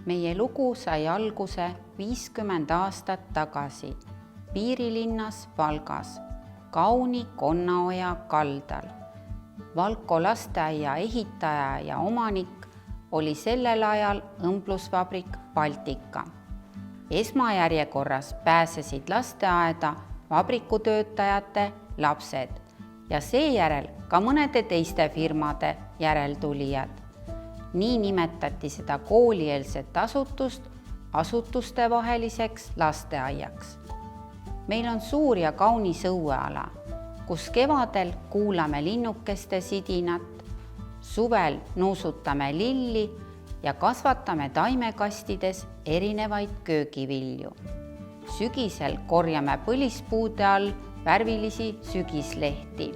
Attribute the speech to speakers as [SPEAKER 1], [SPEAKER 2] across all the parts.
[SPEAKER 1] Meie lugu sai alguse 50 aastat tagasi piirilinnas Valgas, Kauni Konnaoja kaldal. Valko lasteaia ehitaja ja omanik oli sellel ajal õmblusvabrik Baltika. Esmajärjekorras pääsesid lasteaeda vabrikutöötajate lapsed ja seejärel ka mõnede teiste firmade järeltulijad. Nii nimetati seda koolieelset asutust asutustevaheliseks lasteaiaks. Meil on suur ja kaunis õueala, kus kevadel kuulame linnukeste sidinat, suvel nuusutame lilli ja kasvatame taimekastides erinevaid köögivilju. Sügisel korjame põlispuude all värvilisi sügislehti.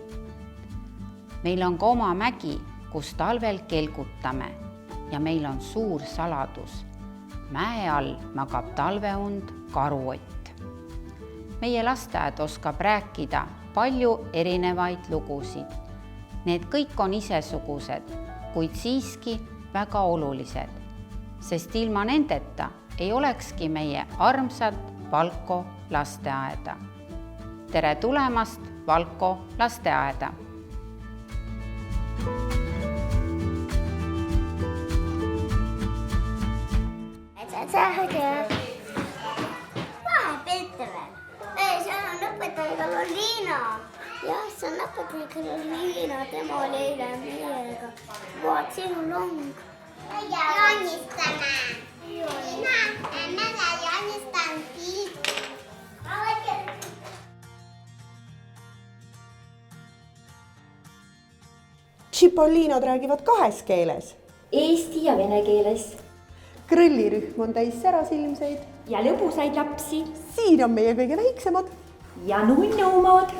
[SPEAKER 1] Meil on ka oma mägi, kus talvel kelgutame ja meil on suur saladus. Mäe all magab talveund karuott. Meie lasteaed oskab rääkida palju erinevaid lugusid. Need kõik on isesugused, kuid siiski väga olulised, sest ilma nendeta ei olekski meie armsat Valko lasteaeda. Tere tulemast Valko lasteaeda!
[SPEAKER 2] Vahepilte veel. Seal on õpetaja Karoliina. Jah, see on õpetaja Karoliina. Tema oli eile meiega. Vaat, siin on long. Joonistame. Mina joonistan pilti.
[SPEAKER 3] Tšipoliinod räägivad 2 keeles.
[SPEAKER 4] Eesti ja vene keeles.
[SPEAKER 3] Grillirühm on täis särasilmseid.
[SPEAKER 4] Ja lõbusaid lapsi.
[SPEAKER 3] Siin on meie kõige väiksemad.
[SPEAKER 4] Ja nunnumad.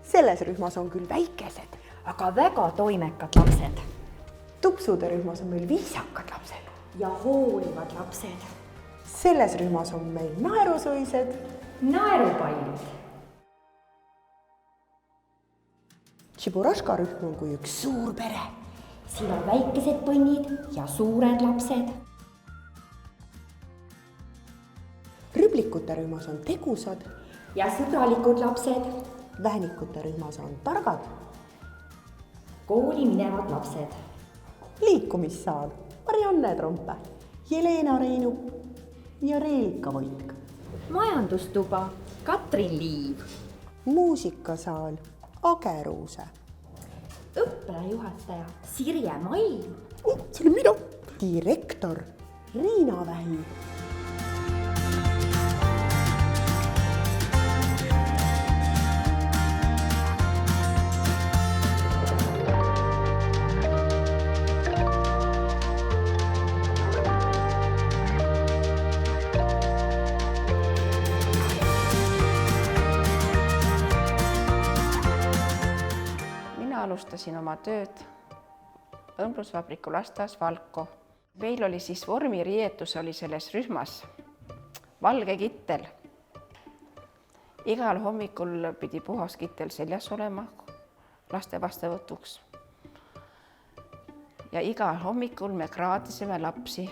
[SPEAKER 3] Selles rühmas on küll väikesed,
[SPEAKER 4] aga väga toimekad lapsed.
[SPEAKER 3] Tupsude rühmas on meil viisakad lapsed.
[SPEAKER 4] Ja hoolivad lapsed.
[SPEAKER 3] Selles rühmas on meil naerusuised.
[SPEAKER 4] Naerupaljud.
[SPEAKER 3] Tšiburaška rühm on kui üks suur pere.
[SPEAKER 4] Siin on väikesed põnnid ja suured lapsed.
[SPEAKER 3] Rüblikute rühmas on tegusad.
[SPEAKER 4] Ja sõbralikud lapsed.
[SPEAKER 3] Vähnikute rühmas on targad.
[SPEAKER 4] Kooli minevad lapsed.
[SPEAKER 3] Liikumissaal Marianne Trompe, Jelena Reinu ja Reelika Voitk.
[SPEAKER 4] Majandustuba Katrin Liiv.
[SPEAKER 3] Muusikasaal Age Ruuse.
[SPEAKER 4] Õppejuhataja Sirje Mall.
[SPEAKER 3] See oli mina. Direktor Riina Vähi.
[SPEAKER 5] Alustasin oma tööd õmblusvabriku lasteaias Valko. Meil oli siis vormiriietus oli selles rühmas valge kittel. Igal hommikul pidi puhas kittel seljas olema laste vastuvõtuks. Ja igal hommikul me kraadisime lapsi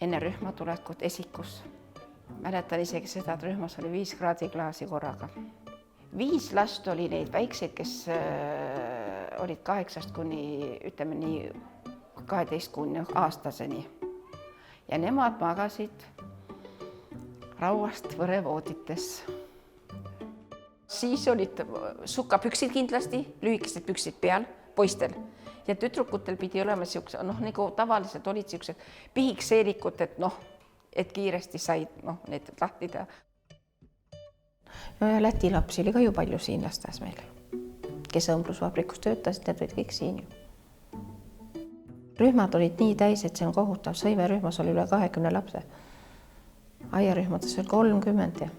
[SPEAKER 5] enne rühma tulekut esikus. Mäletan isegi seda, et rühmas oli 5 kraadiklaasi korraga. 5 last oli neid väikseid, kes olid 8 kuni, ütleme nii, 12 kuni aastaseni. Ja nemad magasid rauast võrevoodites. Siis olid sukapüksid kindlasti, lühikesed püksid peal, poistel. Ja tüdrukutel pidi olema siukse, nagu tavaliselt olid siuksed pihikseelikud, et kiiresti said need lahti teha. Ja Läti lapsi oli ka ju palju siin lasteaias meil, kes õmblusvabrikus töötasid, need olid kõik siin ju. Rühmad olid nii täis, et see on kohutav. Sõimerühmas oli üle 20 lapse. Aiarühmades oli 30 ja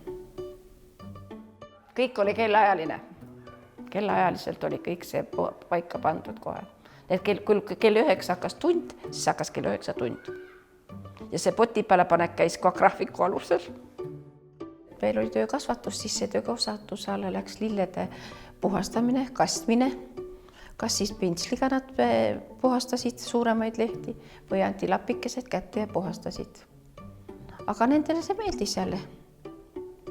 [SPEAKER 5] kõik oli kellaajaline. Kellaajaliselt oli kõik see paika pandud kohe. Kell 9 hakkas tund, siis hakkas kell 9 tund. Ja see poti peale panek käis ka graafiku alusel. Meil oli töökasvatus, siis see töökasvatuse alla läks lillede puhastamine, kastmine, kas siis pintsliga nad puhastasid suuremaid lehti või anti lapikesed kätte ja puhastasid. Aga nendele see meeldis jälle.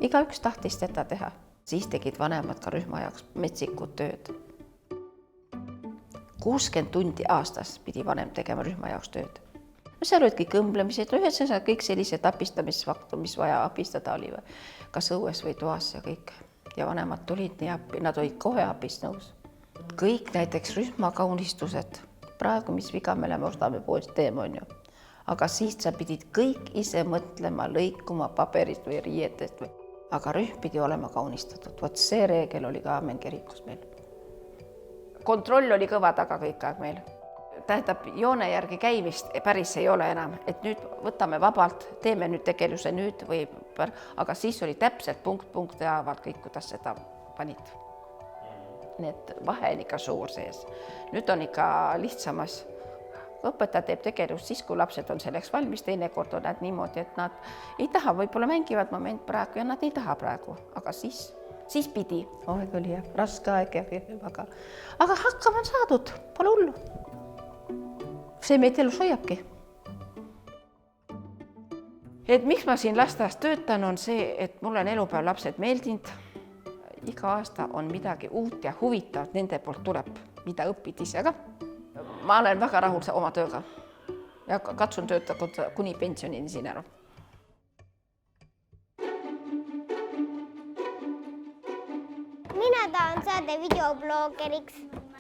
[SPEAKER 5] Igaüks tahtis teda teha. Siis tegid vanemad ka rühma jaoks metsikud tööd. 60 tundi aastas pidi vanem tegema rühma jaoks tööd. Seal olid kõik õmblemised, ühesõnaga kõik sellised abistamisfaktu, mis vaja abistada oli, kas õues või toas ja kõik. Ja vanemad tulid nii appi, nad olid kohe abist nõus. Kõik näiteks rühmakaunistused, praegu mis viga me oleme, ostame poolist teema on ju. Aga siis sa pidid kõik ise mõtlema, lõikuma paberist või riietest. Aga rühm pidi olema kaunistatud. Vot see reegel oli ka Aamen kirikus meil. Kontroll oli kõva taga kõik aeg meil. Tähendab, joone järgi käimist päris ei ole enam, et nüüd võtame vabalt, teeme nüüd tegeluse nüüd või, aga siis oli täpselt punkt teavad kõik, kuidas seda panid. Need vahe on ikka suur sees. Nüüd on ikka lihtsamas. Õpetaja teeb tegelust siis, kui lapsed on selleks valmis, teinekord on nad niimoodi, et nad ei taha, võib-olla mängivad moment praegu ja nad ei taha praegu, aga siis pidi. Aeg oli jah, raske aeg ja aga hakkama on saadud, pole hullu. See meid elus hoiabki. Et miks ma siin lasteaias töötan, on see, et mul on elupäev lapsed meeldinud. Iga aasta on midagi uut ja huvitavat, nende poolt tuleb, mida õpid ise ka. Ma olen väga rahul oma tööga ja katsun töötada kuni pensionini siin ära.
[SPEAKER 2] Mina tahan saada videobloogeriks.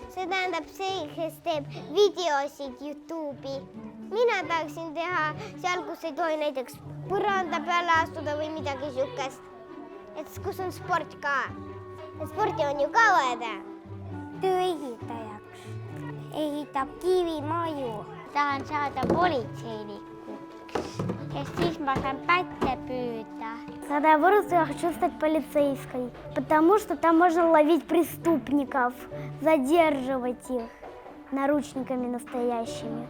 [SPEAKER 2] See tähendab see, kes teeb videosid YouTube'i. Mina tahaksin teha seal, kus ei tohi näiteks põranda peale astuda või midagi sihukest. Et kus on sport ka. Sporti on ju ka vaja teha. Tööehitajaks. Ehitab kivimaju. Tahan saada politseinikuks. Ja siis ma saan pätte püüda.
[SPEAKER 6] Наоборот, я хочу стать полицейской, потому что там можно ловить преступников, задерживать их наручниками настоящими.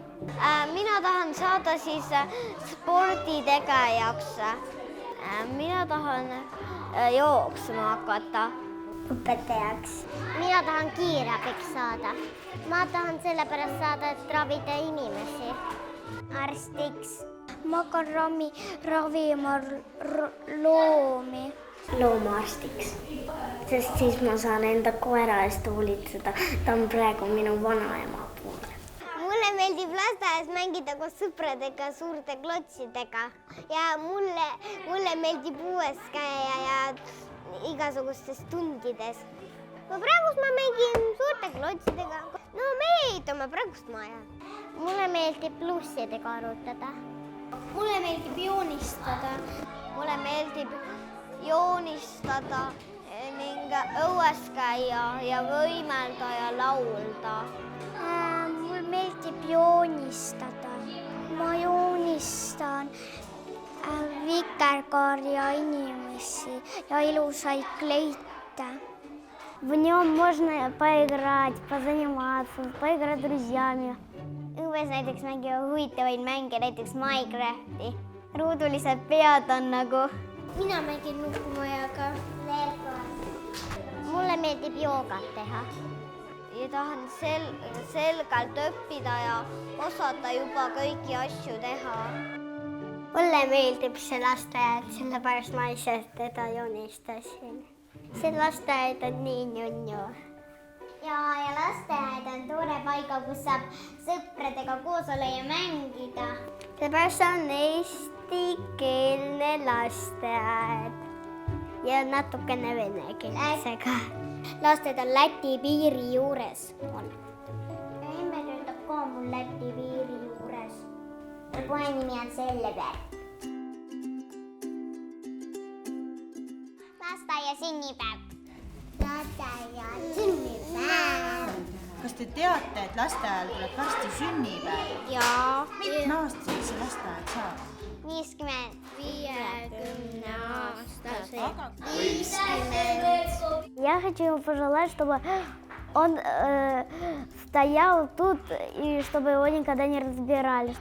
[SPEAKER 2] Mina tahan saada siis sporditegajaks. Mina tahan jooksma hakata. Õpetajaks. Mina tahan kiirabiks saada. Ma tahan sellepärast saada, et ravida inimesi. Arstiks. Ma hakkan ravima loomi. Loomaarstiks, sest siis ma saan enda koera eest hoolitseda. Ta on praegu minu vanaema pool. Mulle meeldib lasteaias mängida koos sõpradega suurte klotsidega ja mulle meeldib uues käia ja igasugustes tundides. Praegust ma mängin suurte klotsidega. No me ehitame praegust maja. Mulle meeldib plussidega arutada. Mulle meeldib joonistada. Mulle meeldib joonistada ning õues käia ja võimelda ja laulda. Mulle meeldib joonistada. Ma joonistan vikerkaarja inimesi ja ilusaid kleite.
[SPEAKER 6] В нем можно поиграть, позаниматься, поиграть с друзьями.
[SPEAKER 2] Õues näiteks mängiva huvitavaid mänge, näiteks Minecrafti. Ruudulised pead on nagu. Mina mängin nukumajaga. Mulle meeldib joogat teha. Ja tahan selgelt õppida ja osata juba kõiki asju teha. Mulle meeldib see lasteaed, sellepärast ma ise teda joonistasin. See lasteaed on nii nunnu. Ja lasteaed on tore paiga, kus saab sõpradega koos olla ja mängida. Seepärast on eestikeelne lasteaed ja natukene venekeelsega. Lasteaed on Läti piiri juures. Emme töötab ka mul Läti piiri juures. Kohe nimi on Sellepäev. Lasteaia sünnipäev. Lasteaia sünnipäev.
[SPEAKER 7] Kas te teate, et lasteajal tuleb varsti sünnipäev?
[SPEAKER 2] Jaa.
[SPEAKER 7] Mitme aastaseks see lasteaed saab?
[SPEAKER 2] 50. 50 aastaseks. 50.
[SPEAKER 6] Я хочу ему пожелать, чтобы он стоял тут и чтобы его никогда не разбирали.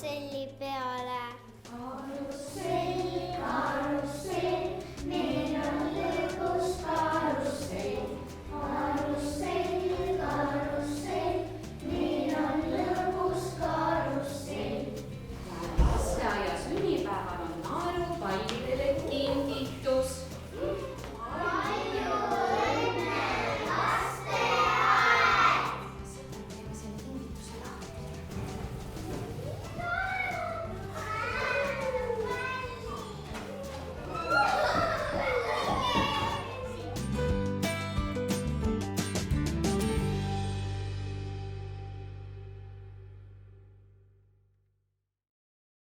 [SPEAKER 2] karusselli peale.